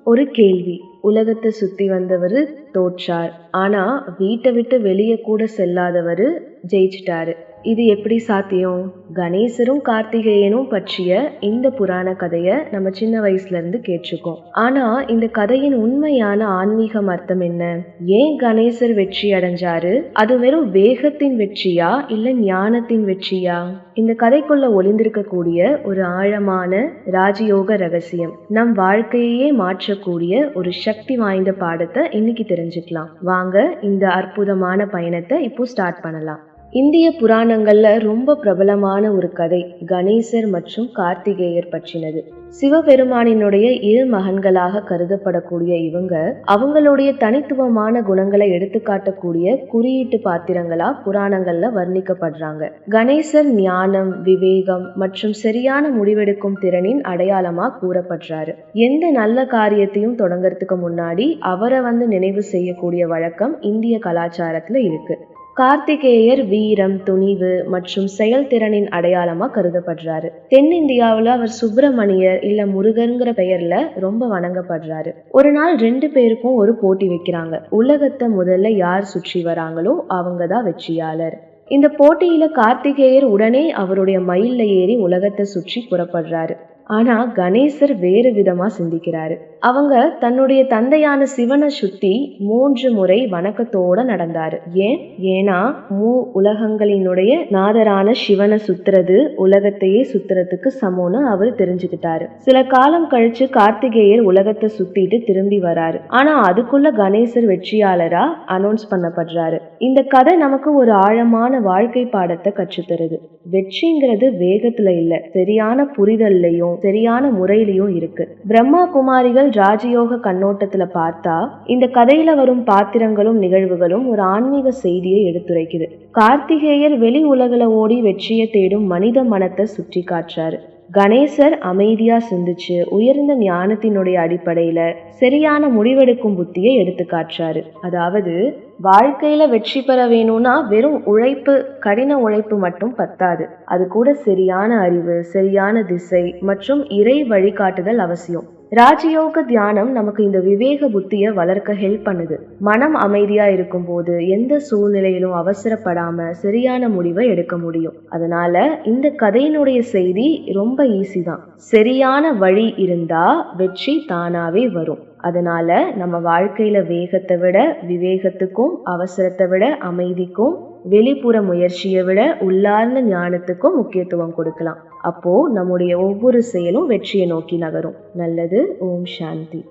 ஒரு கேள்வி. உலகத்த சுத்தி வந்தவரு தோற்றார். ஆனா வீட்ட விட்டு வெளிய கூட செல்லாதவரு ஜெயிச்சிட்டாரு. இது எப்படி சாத்தியம்? கணேசரும் கார்த்திகேயனும் பற்றிய இந்த புராண கதைய நம்ம சின்ன வயசுல இருந்து கேட்டிருக்கோம். ஆனா இந்த கதையின் உண்மையான ஆன்மீகம் அர்த்தம் என்ன? ஏன் கணேசர் வெற்றி அடைஞ்சாரு? அது வெறும் வேகத்தின் வெற்றியா இல்ல ஞானத்தின் வெற்றியா? இந்த கதைக்குள்ள ஒளிந்திருக்கக்கூடிய ஒரு ஆழமான ராஜயோக ரகசியம், நம் வாழ்க்கையே மாற்றக்கூடிய ஒரு சக்தி வாய்ந்த பாடத்தை இன்னைக்கு தெரிஞ்சுக்கலாம். வாங்க இந்த அற்புதமான பயணத்தை இப்போ ஸ்டார்ட் பண்ணலாம். இந்திய புராணங்கள்ல ரொம்ப பிரபலமான ஒரு கதை கணேசர் மற்றும் கார்த்திகேயர் பற்றினது. சிவபெருமானினுடைய இரு மகன்களாக கருதப்படக்கூடிய இவங்க அவங்களுடைய தனித்துவமான குணங்களை எடுத்துக்காட்டக்கூடிய குறியீட்டு பாத்திரங்களா புராணங்கள்ல வர்ணிக்கப்படுறாங்க. கணேசர் ஞானம், விவேகம் மற்றும் சரியான முடிவெடுக்கும் திறனின் அடையாளமா கூறப்படுறாரு. எந்த நல்ல காரியத்தையும் தொடங்கறதுக்கு முன்னாடி அவரை நினைவு செய்யக்கூடிய வழக்கம் இந்திய கலாச்சாரத்துல இருக்கு. கார்த்திகேயர் வீரம், துணிவு மற்றும் செயல்திறனின் அடையாளமா கருதப்படுறாரு. தென்னிந்தியாவுல அவர் சுப்பிரமணியர் இல்ல முருகன்கிற பெயர்ல ரொம்ப வணங்கப்படுறாரு. ஒரு நாள் 2 பேருக்கும் ஒரு போட்டி வைக்கிறாங்க. உலகத்தை முதல்ல யார் சுற்றி வராங்களோ அவங்கதான் வெற்றியாளர். இந்த போட்டியில கார்த்திகேயர் உடனே அவருடைய மயில்ல ஏறி உலகத்தை சுற்றி புறப்படுறாரு. ஆனா கணேசர் வேறு விதமா சிந்திக்கிறாரு. அவங்க தன்னுடைய தந்தையான சிவனை சுத்தி 3 முறை வணக்கத்தோட நடந்தாரு. ஏன்னா உலகங்களினுடைய நாதரான சிவனை சுத்துறது உலகத்தையே சுத்துறதுக்கு சமம்னு அவர் தெரிஞ்சுக்கிட்டாரு. சில காலம் கழிச்சு கார்த்திகேயர் உலகத்தை சுத்திட்டு திரும்பி வராரு. ஆனா அதுக்குள்ள கணேசர் வெற்றியாளரா அனௌன்ஸ் பண்ணப்படுறாரு. இந்த கதை நமக்கு ஒரு ஆழமான வாழ்க்கை பாடத்தை கற்றுத்தருது. வெற்றிங்கிறது வேகத்துல இல்ல, சரியான புரிதல்லையும் சரியான முறையிலையும் இருக்கு. பிரம்மா குமாரிகள் ராஜயோக கண்ணோட்டத்துல பார்த்தா இந்த கதையில வரும் பாத்திரங்களும் நிகழ்வுகளும் ஒரு ஆன்மீக செய்தியை எடுத்துரைக்குது. கார்த்திகேயர் வெளி உலகில ஓடி வெற்றியை தேடும் மனித மனத்தை சுற்றி காட்டுறாரு. கணேசர் அமைதியா சிந்திச்சு உயர்ந்த ஞானத்தினுடைய அடிப்படையில சரியான முடிவெடுக்கும் புத்தியை எடுத்து காட்டுறாரு. அதாவது வாழ்க்கையில வெற்றி பெற வேணும்னா வெறும் உழைப்பு, கடின உழைப்பு மட்டும் பத்தாது. அது கூட சரியான அறிவு, சரியான திசை மற்றும் இறை வழிகாட்டுதல் அவசியம். ராஜயோக தியானம் நமக்கு இந்த விவேக புத்திய வளர்க்க ஹெல்ப் பண்ணுது. மனம் அமைதியா இருக்கும் போது எந்த சூழ்நிலையிலும் அவசரப்படாம சரியான முடிவை எடுக்க முடியும். அதனால இந்த கதையினுடைய செய்தி ரொம்ப ஈஸி தான். சரியான வழி இருந்தா வெற்றி தானாவே வரும். அதனால நம்ம வாழ்க்கையில வேகத்தை விட விவேகத்துக்கும், அவசரத்தை விட அமைதிக்கும், வெளிப்புற முயற்சியை விட உள்ளார்ந்த ஞானத்துக்கும் முக்கியத்துவம் கொடுக்கலாம். அப்போ நம்முடைய ஒவ்வொரு செயலும் வெற்றியை நோக்கி நகரும். நல்லது. ஓம் சாந்தி.